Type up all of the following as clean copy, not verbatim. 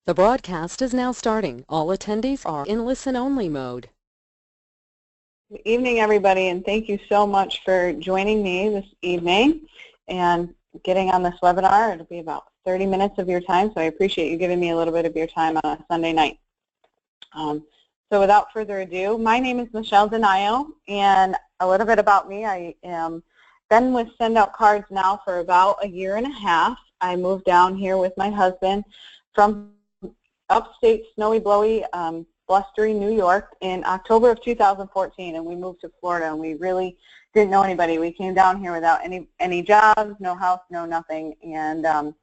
The broadcast is now starting. All attendees are in listen-only mode. Good evening, everybody, and thank you so much for joining me this evening and getting on this webinar. It'll be about 30 minutes of your time, so I appreciate you giving me a little bit of your time on a Sunday night. So without further ado, my name is Michelle Denayo, and a little bit about me. I am been with Send Out Cards now for about a year and a half. I moved down here with my husband from upstate snowy, blowy, blustery New York in October of 2014, and we moved to Florida, and we really didn't know anybody. We came down here without any jobs, no house, no nothing, and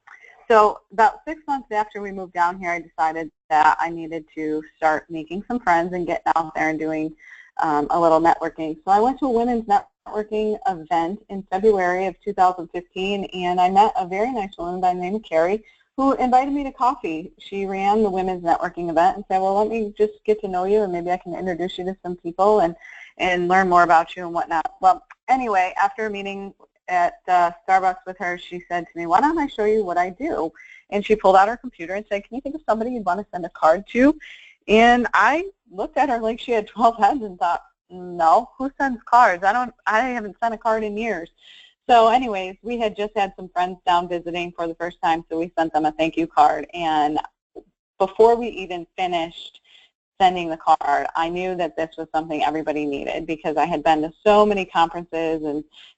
so about 6 months after we moved down here, I decided that I needed to start making some friends and getting out there and doing a little networking. So I went to a women's networking event in February of 2015, and I met a very nice woman by the name of Carrie, who invited me to coffee. She ran the women's networking event and said, well, let me just get to know you, and maybe I can introduce you to some people and learn more about you and whatnot. Well, anyway, after a meeting at Starbucks with her, she said to me, why don't I show you what I do? And she pulled out her computer and said, can you think of somebody you'd want to send a card to? And I looked at her like she had 12 heads and thought, no, who sends cards? I haven't sent a card in years. So anyways, we had just had some friends down visiting for the first time, so we sent them a thank you card. And before we even finished sending the card, I knew that this was something everybody needed, because I had been to so many conferences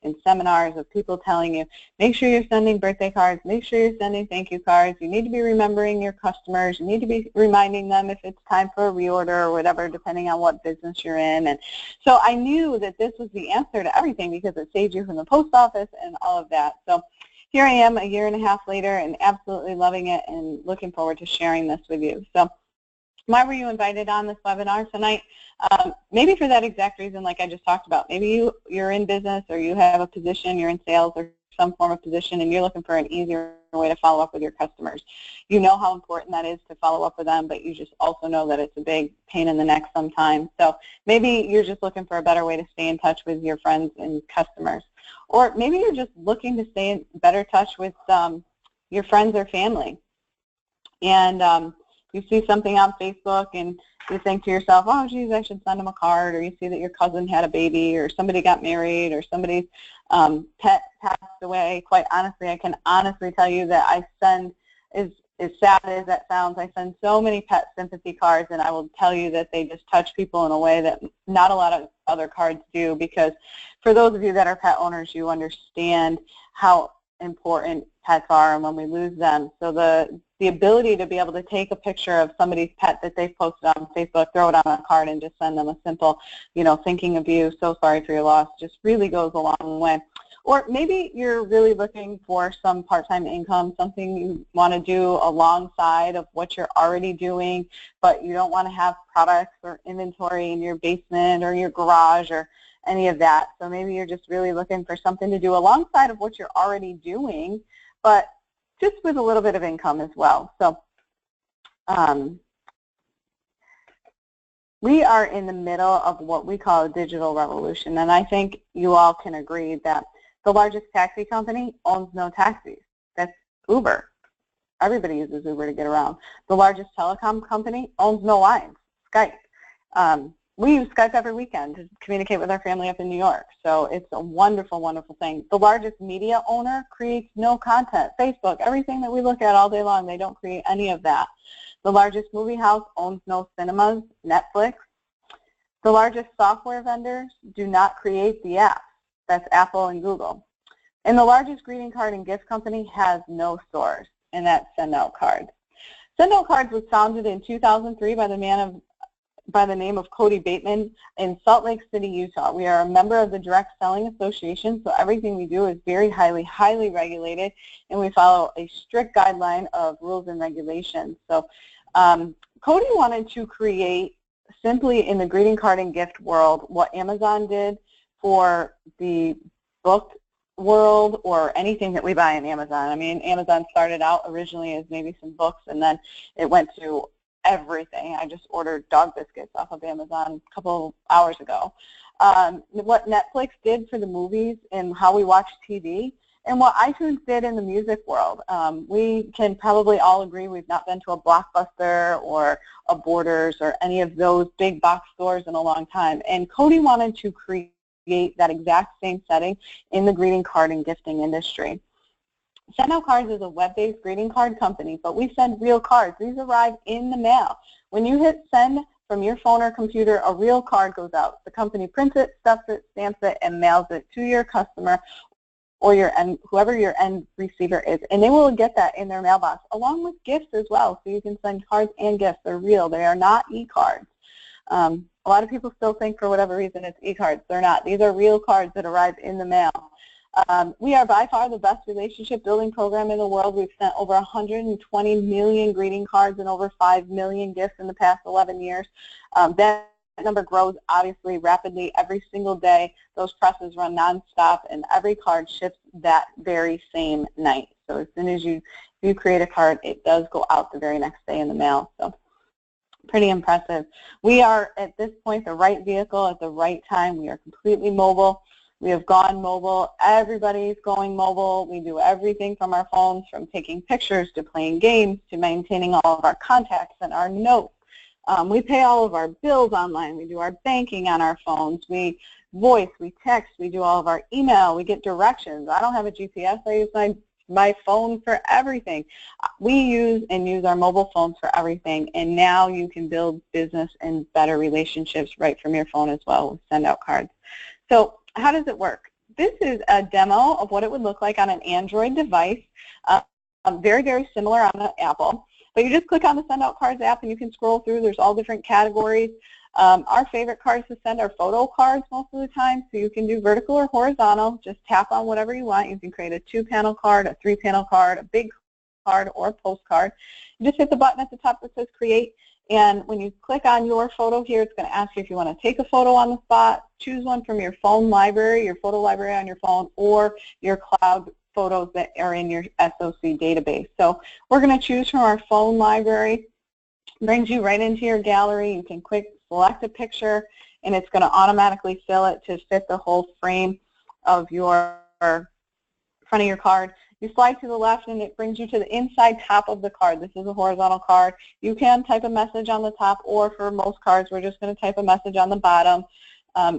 and seminars of people telling you, make sure you're sending birthday cards, make sure you're sending thank you cards, you need to be remembering your customers, you need to be reminding them if it's time for a reorder or whatever, depending on what business you're in. And so I knew that this was the answer to everything, because it saved you from the post office and all of that. So here I am a year and a half later and absolutely loving it and looking forward to sharing this with you. So why were you invited on this webinar tonight? Maybe for that exact reason, like I just talked about. Maybe you're in business, or you have a position, you're in sales or some form of position, and you're looking for an easier way to follow up with your customers. You know how important that is to follow up with them, but you just also know that it's a big pain in the neck sometimes. So maybe you're just looking for a better way to stay in touch with your friends and customers. Or maybe you're just looking to stay in better touch with your friends or family. And you see something on Facebook and you think to yourself, oh, geez, I should send them a card. Or you see that your cousin had a baby, or somebody got married, or somebody's pet passed away. Quite honestly, I can honestly tell you that I send, as sad as that sounds, I send so many pet sympathy cards, and I will tell you that they just touch people in a way that not a lot of other cards do, because for those of you that are pet owners, you understand how important pets are and when we lose them. So the ability to be able to take a picture of somebody's pet that they've posted on Facebook, throw it on a card, and just send them a simple, thinking of you, so sorry for your loss, just really goes a long way. Or maybe you're really looking for some part-time income, something you want to do alongside of what you're already doing, but you don't want to have products or inventory in your basement or your garage or any of that. So maybe you're just really looking for something to do alongside of what you're already doing, but just with a little bit of income as well. So we are in the middle of what we call a digital revolution, and I think you all can agree that the largest taxi company owns no taxis. That's Uber. Everybody uses Uber to get around. The largest telecom company owns no lines, Skype. We use Skype every weekend to communicate with our family up in New York, so it's a wonderful, wonderful thing. The largest media owner creates no content. Facebook, everything that we look at all day long, they don't create any of that. The largest movie house owns no cinemas, Netflix. The largest software vendors do not create the apps. That's Apple and Google. And the largest greeting card and gift company has no stores, and that's Send Out Cards. Send Out Cards was founded in 2003 by the name of Cody Bateman in Salt Lake City, Utah. We are a member of the Direct Selling Association, so everything we do is very highly regulated, and we follow a strict guideline of rules and regulations. So Cody wanted to create, simply in the greeting card and gift world, what Amazon did for the book world or anything that we buy on Amazon. I mean, Amazon started out originally as maybe some books, and then it went to everything. I just ordered dog biscuits off of Amazon a couple hours ago. What Netflix did for the movies and how we watch TV, and what iTunes did in the music world. We can probably all agree we've not been to a Blockbuster or a Borders or any of those big box stores in a long time. And Cody wanted to create that exact same setting in the greeting card and gifting industry. Send Out Cards is a web-based greeting card company, but we send real cards. These arrive in the mail. When you hit send from your phone or computer, a real card goes out. The company prints it, stuffs it, stamps it, and mails it to your customer or whoever your end receiver is, and they will get that in their mailbox, along with gifts as well. So you can send cards and gifts. They're real. They are not e-cards. A lot of people still think for whatever reason it's e-cards. They're not. These are real cards that arrive in the mail. We are by far the best relationship building program in the world. We've sent over 120 million greeting cards and over 5 million gifts in the past 11 years. That number grows obviously rapidly every single day. Those presses run nonstop, and every card ships that very same night. So as soon as you create a card, it does go out the very next day in the mail. So pretty impressive. We are at this point the right vehicle at the right time. We are completely mobile. We have gone mobile. Everybody's going mobile. We do everything from our phones, from taking pictures to playing games to maintaining all of our contacts and our notes. We pay all of our bills online. We do our banking on our phones. We voice, we text, we do all of our email. We get directions. I don't have a GPS. I use my phone for everything. We use our mobile phones for everything, and now you can build business and better relationships right from your phone as well with Send Out Cards. So how does it work? This is a demo of what it would look like on an Android device, very, very similar on an Apple. But you just click on the Send Out Cards app and you can scroll through. There's all different categories. Our favorite cards to send are photo cards most of the time, so you can do vertical or horizontal. Just tap on whatever you want. You can create a 2-panel card, a 3-panel card, a big card, or a postcard. You just hit the button at the top that says Create, and when you click on your photo here, it's going to ask you if you want to take a photo on the spot, choose one from your phone library, your photo library on your phone, or your cloud photos that are in your SOC database. So we're going to choose from our phone library. It brings you right into your gallery. You can quick select a picture, and it's going to automatically fill it to fit the whole frame of your front of your card. You slide to the left, and it brings you to the inside top of the card. This is a horizontal card. You can type a message on the top, or for most cards, we're just going to type a message on the bottom.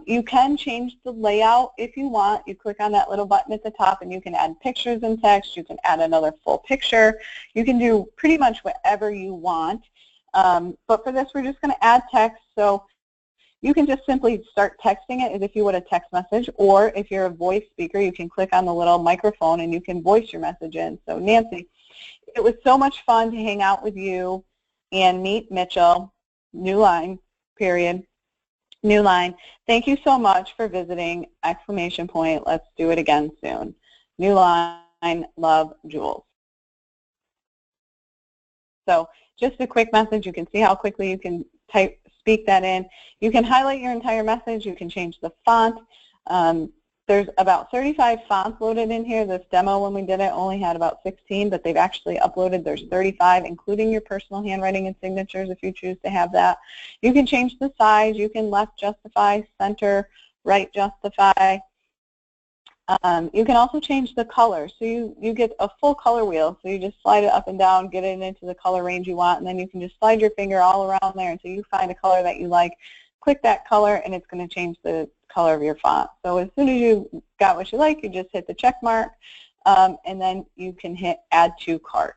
You can change the layout if you want. You click on that little button at the top, and you can add pictures and text. You can add another full picture. You can do pretty much whatever you want. But for this, we're just going to add text. So you can just simply start texting it as if you would a text message, or if you're a voice speaker, you can click on the little microphone and you can voice your message in. So Nancy, it was so much fun to hang out with you and meet Mitchell. New line, period. New line. Thank you so much for visiting! Exclamation point. Let's do it again soon. New line. Love, Jules. So just a quick message. You can see how quickly you can speak that in. You can highlight your entire message. You can change the font. There's about 35 fonts loaded in here. This demo, when we did it, only had about 16, but they've actually uploaded. There's 35, including your personal handwriting and signatures if you choose to have that. You can change the size. You can left justify, center, right justify. You can also change the color. So you get a full color wheel. So you just slide it up and down, get it into the color range you want, and then you can just slide your finger all around there until you find a color that you like. Click that color, and it's going to change the color of your font. So as soon as you got what you like, you just hit the check mark, and then you can hit Add to Cart.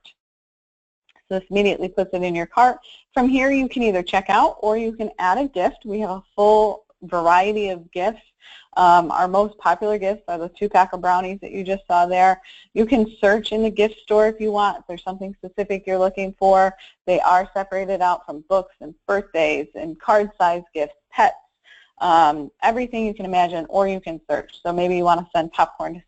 So this immediately puts it in your cart. From here, you can either check out or you can add a gift. We have a full variety of gifts. Our most popular gifts are the 2-pack of brownies that you just saw there. You can search in the gift store if you want. If there's something specific you're looking for, they are separated out from books and birthdays and card-size gifts, pets, everything you can imagine, or you can search. So maybe you want to send popcorn to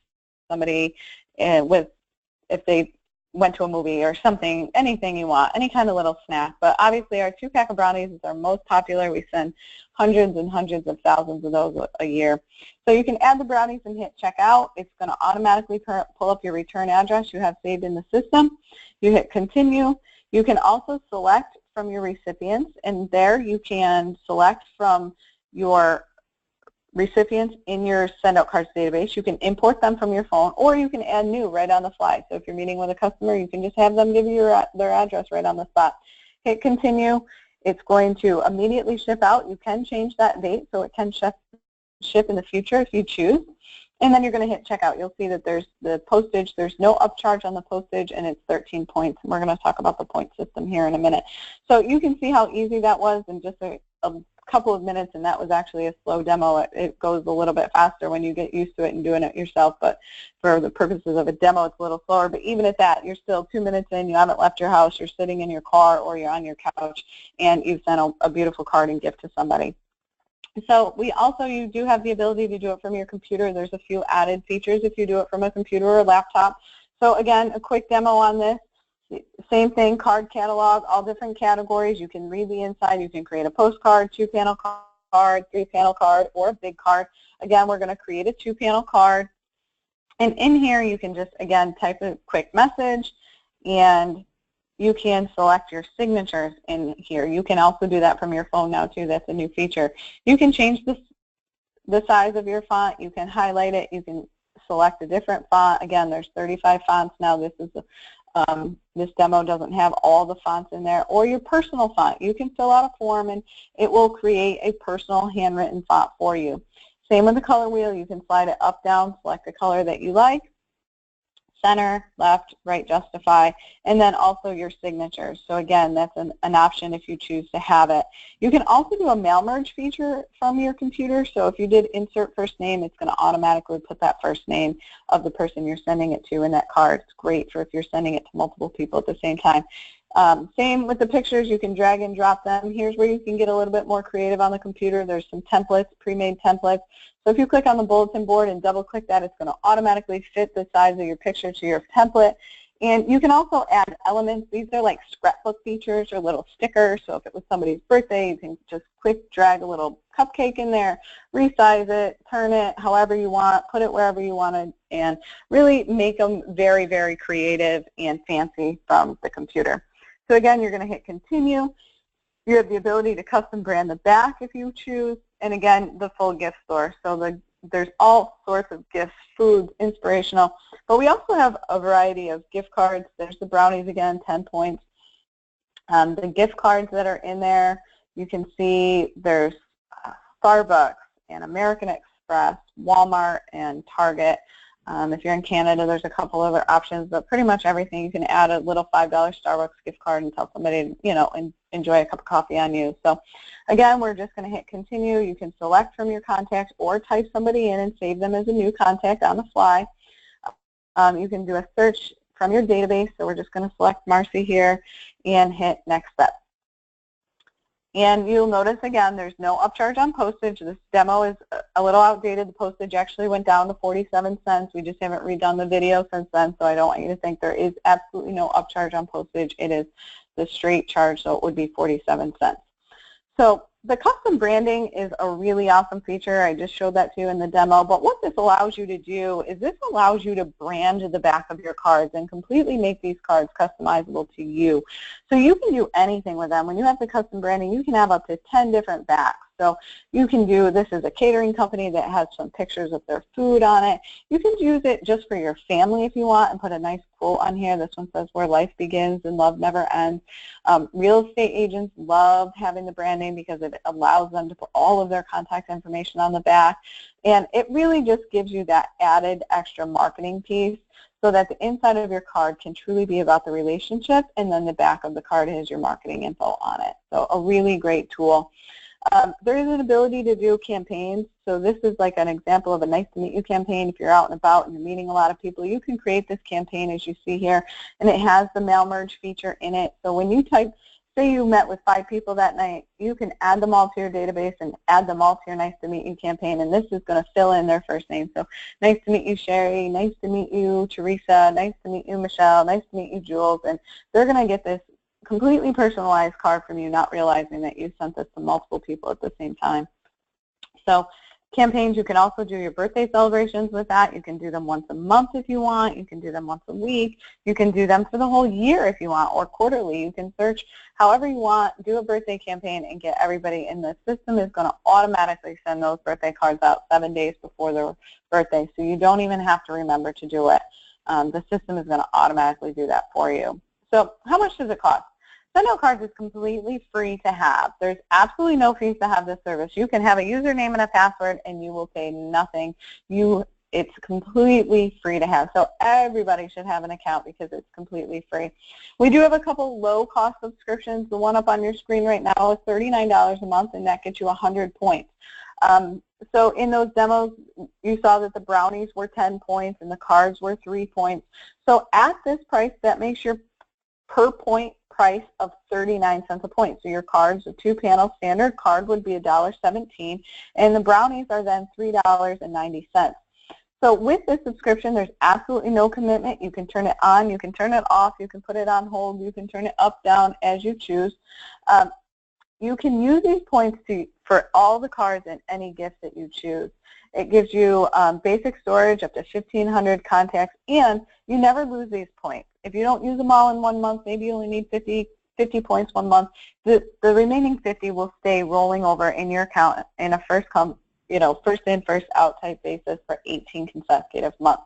somebody if they went to a movie or something, anything you want, any kind of little snack. But obviously our 2-pack of brownies is our most popular. We send hundreds and hundreds of thousands of those a year. So you can add the brownies and hit checkout. It's going to automatically pull up your return address you have saved in the system. You hit continue. You can also select from your recipients, and there you can select from your recipients in your send out cards database. You can import them from your phone, or you can add new right on the fly. So if you're meeting with a customer, you can just have them give you their address right on the spot. Hit continue. It's going to immediately ship out. You can change that date so it can ship in the future if you choose. And then you're going to hit checkout. You'll see that there's the postage. There's no upcharge on the postage, and it's 13 points. And we're going to talk about the point system here in a minute. So you can see how easy that was in just a couple of minutes, and that was actually a slow demo. It goes a little bit faster when you get used to it and doing it yourself, but for the purposes of a demo, it's a little slower. But even at that, you're still 2 minutes in, you haven't left your house, you're sitting in your car or you're on your couch, and you've sent a beautiful card and gift to somebody. So you do have the ability to do it from your computer. There's a few added features if you do it from a computer or a laptop. So again, a quick demo on this. Same thing, card catalog, all different categories. You can read the inside. You can create a postcard, 2-panel card, 3-panel card, or a big card. Again, we're going to create a 2-panel card. And in here, you can just, again, type a quick message, and you can select your signatures in here. You can also do that from your phone now, too. That's a new feature. You can change the size of your font. You can highlight it. You can select a different font. Again, there's 35 fonts now. This demo doesn't have all the fonts in there, or your personal font. You can fill out a form, and it will create a personal handwritten font for you. Same with the color wheel. You can slide it up, down, select the color that you like. Center, left, right, justify, and then also your signatures. So again, that's an option if you choose to have it. You can also do a mail merge feature from your computer. So if you did insert first name, it's going to automatically put that first name of the person you're sending it to in that card. It's great for if you're sending it to multiple people at the same time. Same with the pictures. You can drag and drop them. Here's where you can get a little bit more creative on the computer. There's some templates, pre-made templates. So if you click on the bulletin board and double-click that, it's going to automatically fit the size of your picture to your template. And you can also add elements. These are like scrapbook features or little stickers. So if it was somebody's birthday, you can just quick drag a little cupcake in there, resize it, turn it however you want, put it wherever you want, and really make them very, very creative and fancy from the computer. So again, you're going to hit continue. You have the ability to custom brand the back if you choose. And again, the full gift store. So there's all sorts of gifts, foods, inspirational. But we also have a variety of gift cards. There's the brownies again, 10 points. The gift cards that are in there, you can see there's Starbucks and American Express, Walmart, and Target. If you're in Canada, there's a couple other options, but pretty much everything. You can add a little $5 Starbucks gift card and tell somebody, and enjoy a cup of coffee on you. So again, we're just going to hit continue. You can select from your contacts or type somebody in and save them as a new contact on the fly. You can do a search from your database. So we're just going to select Marcy here and hit next step. And you'll notice, again, there's no upcharge on postage. This demo is a little outdated. The postage actually went down to 47 cents. We just haven't redone the video since then, so I don't want you to think there is absolutely no upcharge on postage. It is the straight charge, so it would be 47 cents. So the custom branding is a really awesome feature. I just showed that to you in the demo. But what this allows you to do is this allows you to brand the back of your cards and completely make these cards customizable to you. So you can do anything with them. When you have the custom branding, you can have up to 10 different backs. So you can do, this is a catering company that has some pictures of their food on it. You can use it just for your family if you want and put a nice quote on here. This one says, "Where life begins and love never ends." Real estate agents love having the branding because it allows them to put all of their contact information on the back. And it really just gives you that added extra marketing piece so that the inside of your card can truly be about the relationship, and then the back of the card has your marketing info on it. So a really great tool. There is an ability to do campaigns. So this is like an example of a nice to meet you campaign. If you're out and about and you're meeting a lot of people, you can create this campaign as you see here, and it has the mail merge feature in it. So when you type, say you met with 5 people that night, you can add them all to your database and add them all to your nice to meet you campaign, and this is going to fill in their first name. So nice to meet you, Sherry. Nice to meet you, Teresa. Nice to meet you, Michelle. Nice to meet you, Jules. And they're going to get this completely personalized card from you, not realizing that you sent this to multiple people at the same time. So campaigns. You can also do your birthday celebrations with that. You can do them once a month if you want. You can do them once a week. You can do them for the whole year if you want, or quarterly. You can search however you want, do a birthday campaign, and get everybody in the system is going to automatically send those birthday cards out 7 days before their birthday, so you don't even have to remember to do it. The system is going to automatically do that for you. So how much does it cost? Send-out cards is completely free to have. There's absolutely no fees to have this service. You can have a username and a password, and you will pay nothing. It's completely free to have. So everybody should have an account because it's completely free. We do have a couple low-cost subscriptions. The one up on your screen right now is $39 a month, and that gets you 100 points. So in those demos, you saw that the brownies were 10 points and the cards were 3 points. So at this price, that makes your per point price of 39 cents a point. So your cards, a 2-panel standard card would be $1.17, and the brownies are then $3.90. So with this subscription, there's absolutely no commitment. You can turn it on, you can turn it off, you can put it on hold, you can turn it up, down as you choose. You can use these points for all the cards and any gift that you choose. It gives you basic storage up to 1,500 contacts, and you never lose these points. If you don't use them all in 1 month, maybe you only need 50 points 1 month, the remaining 50 will stay rolling over in your account in a first in, first out type basis for 18 consecutive months.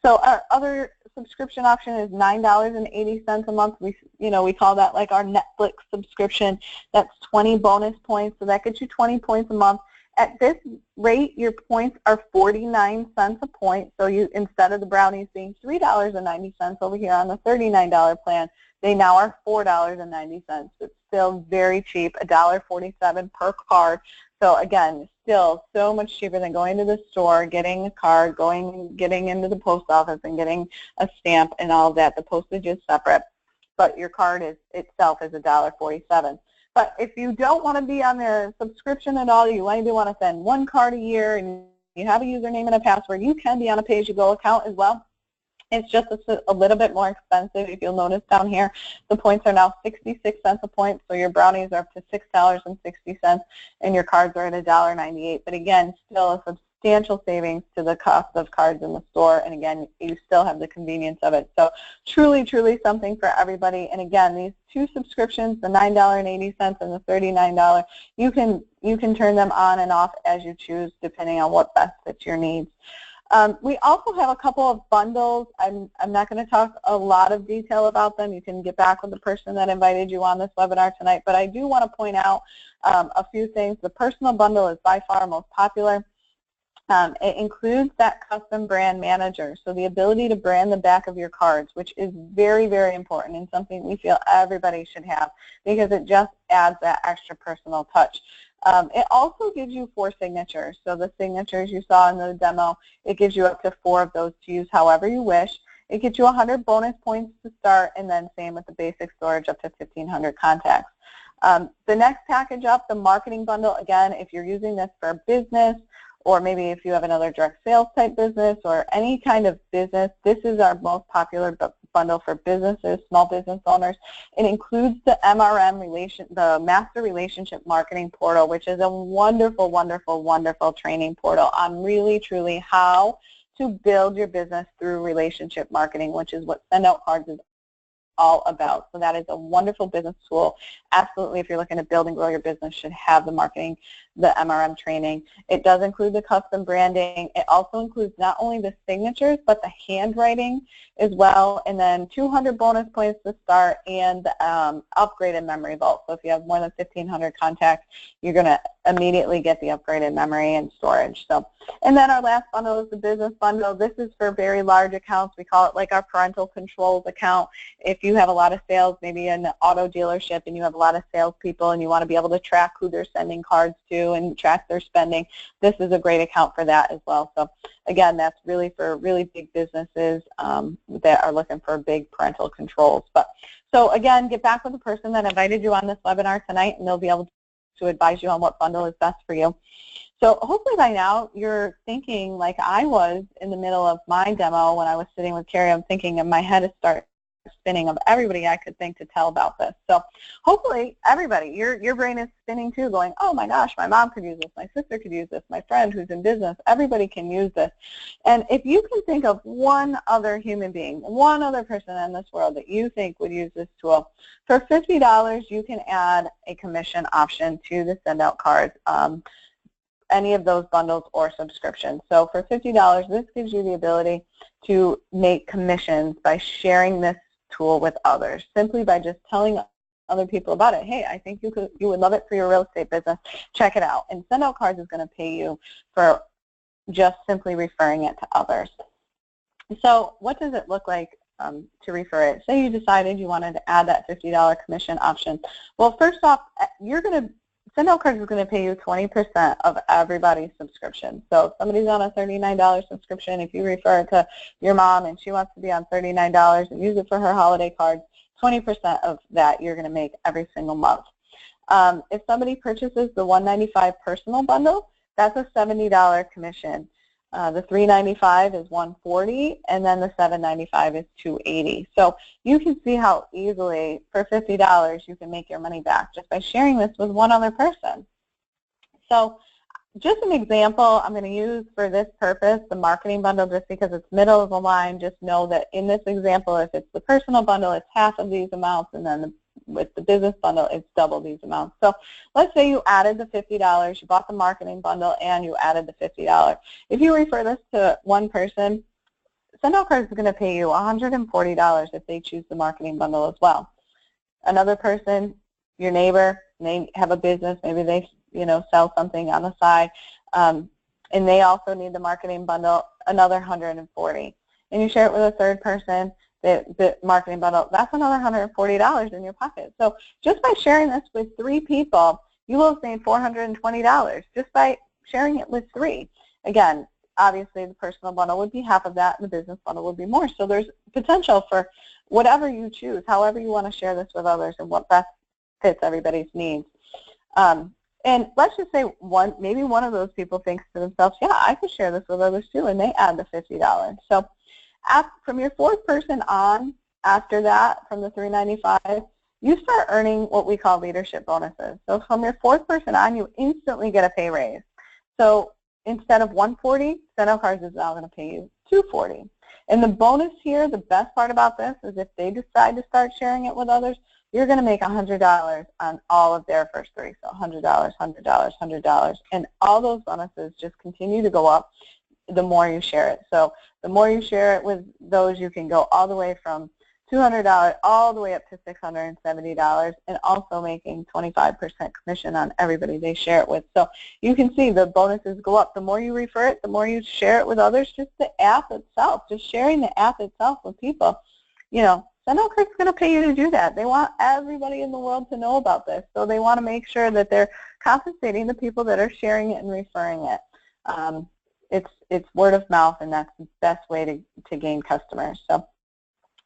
So our other subscription option is $9.80 a month. We call that like our Netflix subscription. That's 20 bonus points, so that gets you 20 points a month. At this rate, your points are 49 cents a point. So instead of the brownies being $3.90 over here on the $39 plan, they now are $4.90. It's still very cheap, $1.47 per card. So again, still so much cheaper than going to the store, getting a card, getting into the post office and getting a stamp and all of that. The postage is separate, but your card itself is $1.47. But if you don't want to be on the subscription at all, you only want to send 1 card a year and you have a username and a password, you can be on a pay-as-you-go account as well. It's just a little bit more expensive. If you'll notice down here, the points are now 66 cents a point, so your brownies are up to $6.60 and your cards are at $1.98. But again, still a substantial savings to the cost of cards in the store, and again, you still have the convenience of it. So truly, truly something for everybody. And again, these 2 subscriptions, the $9.80 and the $39, you can turn them on and off as you choose depending on what best fits your needs. We also have a couple of bundles. I'm not going to talk a lot of detail about them. You can get back with the person that invited you on this webinar tonight, but I do want to point out a few things. The personal bundle is by far most popular. It includes that custom brand manager, so the ability to brand the back of your cards, which is very, very important and something we feel everybody should have because it just adds that extra personal touch. It also gives you 4 signatures. So the signatures you saw in the demo, it gives you up to 4 of those to use however you wish. It gets you 100 bonus points to start, and then same with the basic storage up to 1,500 contacts. The next package up, the marketing bundle, again, if you're using this for a business, or maybe if you have another direct sales type business or any kind of business, this is our most popular bundle for businesses, small business owners. It includes the MRM the Master Relationship Marketing Portal, which is a wonderful, wonderful, wonderful training portal on really, truly how to build your business through relationship marketing, which is what Send Out Cards is all about. So that is a wonderful business tool. Absolutely, if you're looking to build and grow your business, should have the marketing, the MRM training. It does include the custom branding. It also includes not only the signatures, but the handwriting as well, and then 200 bonus points to start and upgraded memory vault. So if you have more than 1,500 contacts, you're going to immediately get the upgraded memory and storage. So, and then our last bundle is the business bundle. This is for very large accounts. We call it like our parental controls account. If you have a lot of sales, maybe in an auto dealership, and you have a lot of salespeople and you want to be able to track who they're sending cards to and track their spending, this is a great account for that as well. So again, that's really for really big businesses that are looking for big parental controls. But so again, get back with the person that invited you on this webinar tonight, and they'll be able to advise you on what bundle is best for you. So hopefully by now you're thinking like I was in the middle of my demo when I was sitting with Carrie. I'm thinking, and my head is spinning of everybody I could think to tell about this. So hopefully everybody, your brain is spinning too, going, oh my gosh, my mom could use this, my sister could use this, my friend who's in business, everybody can use this. And if you can think of one other human being, one other person in this world that you think would use this tool, for $50 you can add a commission option to the send out cards, any of those bundles or subscriptions. So for $50, this gives you the ability to make commissions by sharing this tool with others, simply by just telling other people about it. Hey, I think you would love it for your real estate business. Check it out. And Send Out Cards is going to pay you for just simply referring it to others. So what does it look like to refer it? Say you decided you wanted to add that $50 commission option. Well, first off, Send Out Cards is going to pay you 20% of everybody's subscription. So if somebody's on a $39 subscription, if you refer it to your mom and she wants to be on $39 and use it for her holiday cards, 20% of that you're going to make every single month. If somebody purchases the $195 personal bundle, that's a $70 commission. The $395 is $140, and then the $795 is $280. So you can see how easily, for $50, you can make your money back just by sharing this with one other person. So just an example, I'm going to use for this purpose the marketing bundle just because it's middle of the line. Just know that in this example, if it's the personal bundle, it's half of these amounts, and then with the business bundle, it's double these amounts. So let's say you added the $50, you bought the marketing bundle, and you added the $50. If you refer this to one person, Send Out Cards is going to pay you $140 if they choose the marketing bundle as well. Another person, your neighbor, they have a business, maybe they sell something on the side, and they also need the marketing bundle, another $140. And you share it with a third person, the marketing bundle, that's another $140 in your pocket. So just by sharing this with 3 people, you will save $420 just by sharing it with 3. Again, obviously the personal bundle would be half of that and the business bundle would be more. So there's potential for whatever you choose, however you want to share this with others and what best fits everybody's needs. And let's just say maybe one of those people thinks to themselves, yeah, I could share this with others too, and they add the $50. So from your 4th person on, after that, from the $395, you start earning what we call leadership bonuses. So from your 4th person on, you instantly get a pay raise. So instead of $140, Send Out Cards is now going to pay you $240. And the bonus here, the best part about this, is if they decide to start sharing it with others, you're going to make $100 on all of their first 3. So $100, $100, $100. And all those bonuses just continue to go up the more you share it. So the more you share it with those, you can go all the way from $200 all the way up to $670, and also making 25% commission on everybody they share it with. So you can see the bonuses go up. The more you refer it, the more you share it with others. Just the app itself, just sharing the app itself with people, Send Out Cards is going to pay you to do that. They want everybody in the world to know about this, so they want to make sure that they're compensating the people that are sharing it and referring it. It's word of mouth, and that's the best way to gain customers. So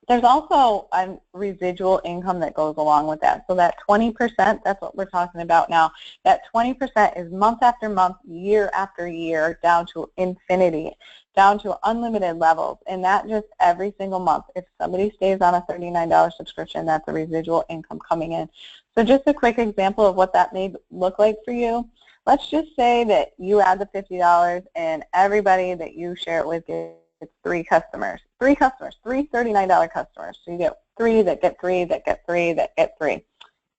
there's also a residual income that goes along with that. So that 20%, that's what we're talking about now. That 20% is month after month, year after year, down to infinity, down to unlimited levels, and that just every single month. If somebody stays on a $39 subscription, that's a residual income coming in. So just a quick example of what that may look like for you. Let's just say that you add the $50 and everybody that you share it with gets 3 customers. 3 $39 customers. So you get 3 that get 3 that get 3 that get 3.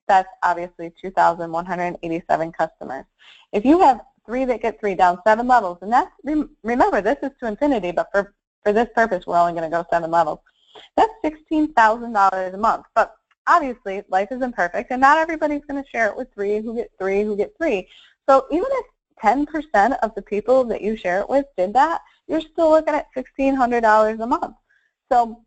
That's obviously 2,187 customers. If you have 3 that get 3 down 7 levels, and that's, remember, this is to infinity, but for this purpose, we're only going to go 7 levels. That's $16,000 a month. But obviously, life isn't perfect, and not everybody's going to share it with 3 who get 3 who get 3. So even if 10% of the people that you share it with did that, you're still looking at $1,600 a month. So,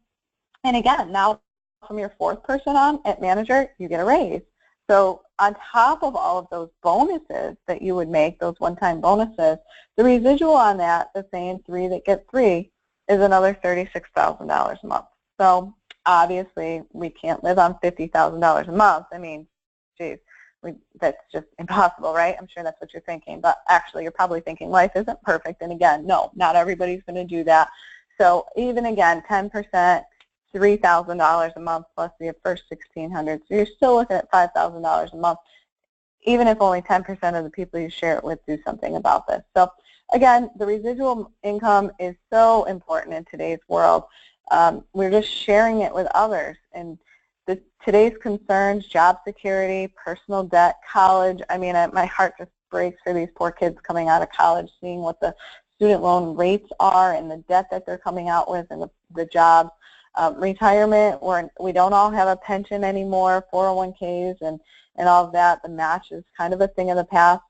and again, now from your 4th person on at manager, you get a raise. So on top of all of those bonuses that you would make, those one-time bonuses, the residual on that, the same 3 that get 3, is another $36,000 a month. So obviously we can't live on $50,000 a month. I mean, geez. That's just impossible, right? I'm sure that's what you're thinking, but actually you're probably thinking life isn't perfect, and again, no, not everybody's going to do that. So even again, 10%, $3,000 a month plus the first $1,600. So you're still looking at $5,000 a month, even if only 10% of the people you share it with do something about this. So again, the residual income is so important in today's world. We're just sharing it with others. And today's concerns, job security, personal debt, college, I mean, my heart just breaks for these poor kids coming out of college, seeing what the student loan rates are and the debt that they're coming out with and the jobs. Retirement, we don't all have a pension anymore, 401ks and all of that. The match is kind of a thing of the past.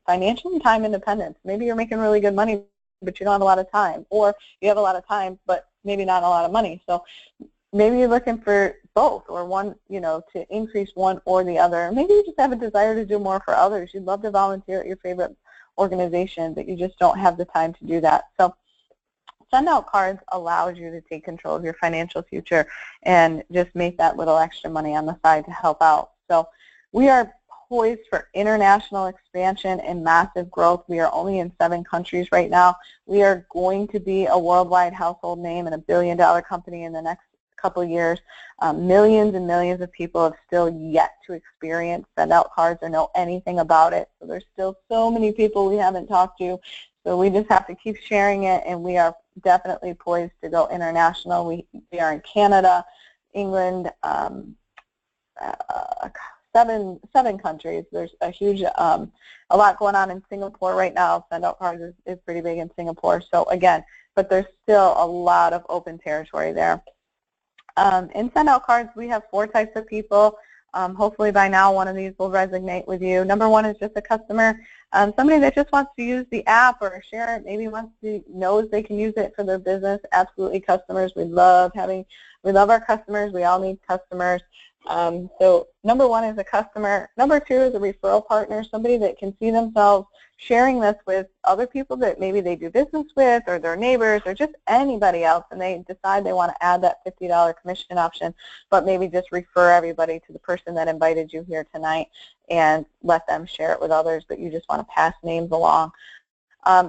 Financial and time independence. Maybe you're making really good money, but you don't have a lot of time. Or you have a lot of time, but maybe not a lot of money. So maybe you're looking for both or one, to increase one or the other. Maybe you just have a desire to do more for others. You'd love to volunteer at your favorite organization, but you just don't have the time to do that. So Send Out Cards allows you to take control of your financial future and just make that little extra money on the side to help out. So we are poised for international expansion and massive growth. We are only in 7 countries right now. We are going to be a worldwide household name and a billion-dollar company in the next couple years. Millions and millions of people have still yet to experience Send Out Cards or know anything about it. So there's still so many people we haven't talked to. So we just have to keep sharing it, and we are definitely poised to go international. We are in Canada, England, 7 countries. There's a huge, a lot going on in Singapore right now. Send Out Cards is pretty big in Singapore. So again, but there's still a lot of open territory there. In Send Out Cards, we have 4 types of people. Hopefully by now one of these will resonate with you. Number 1 is just a customer, somebody that just wants to use the app or share it, maybe knows they can use it for their business. Absolutely customers. We love our customers. We all need customers. So number 1 is a customer. Number 2 is a referral partner, somebody that can see themselves sharing this with other people that maybe they do business with or their neighbors or just anybody else, and they decide they want to add that $50 commission option, but maybe just refer everybody to the person that invited you here tonight and let them share it with others, but you just want to pass names along.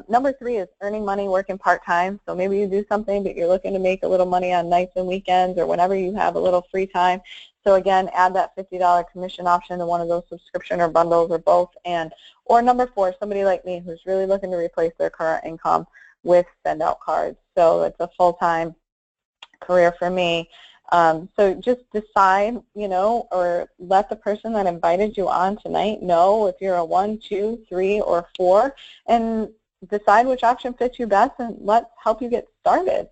Number 3 is earning money working part-time. So maybe you do something, but you're looking to make a little money on nights and weekends or whenever you have a little free time. So again, add that $50 commission option to one of those subscription or bundles or both. Or number 4, somebody like me who's really looking to replace their current income with Send Out Cards. So it's a full-time career for me. So just decide, or let the person that invited you on tonight know if you're a 1, 2, 3, or 4, and decide which option fits you best, and let's help you get started.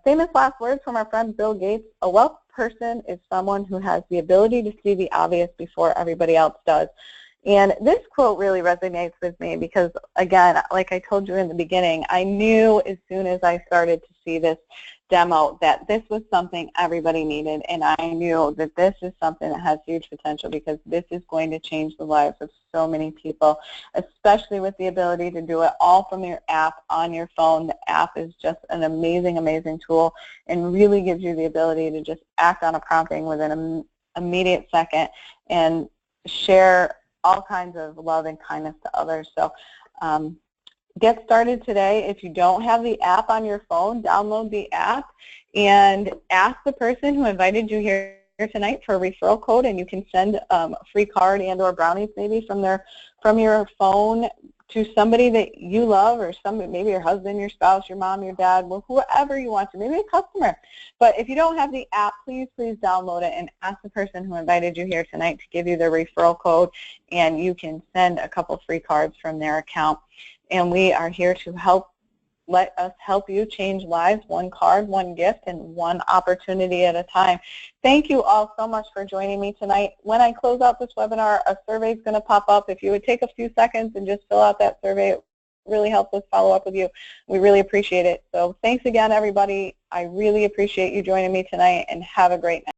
Famous last words from our friend Bill Gates: a wealth person is someone who has the ability to see the obvious before everybody else does. And this quote really resonates with me because, again, like I told you in the beginning, I knew as soon as I started to see this demo that this was something everybody needed, and I knew that this is something that has huge potential because this is going to change the lives of so many people, especially with the ability to do it all from your app on your phone. The app is just an amazing, amazing tool and really gives you the ability to just act on a prompting within an immediate second and share all kinds of love and kindness to others. So get started today. If you don't have the app on your phone, download the app and ask the person who invited you here tonight for a referral code, and you can send a free card and or brownies maybe from your phone to somebody that you love, or somebody, maybe your husband, your spouse, your mom, your dad, well, whoever you want to, maybe a customer. But if you don't have the app, please download it and ask the person who invited you here tonight to give you their referral code, and you can send a couple free cards from their account. And we are here to let us help you change lives, one card, one gift, and one opportunity at a time. Thank you all so much for joining me tonight. When I close out this webinar, a survey is going to pop up. If you would take a few seconds and just fill out that survey, it really helps us follow up with you. We really appreciate it. So thanks again, everybody. I really appreciate you joining me tonight, and have a great night.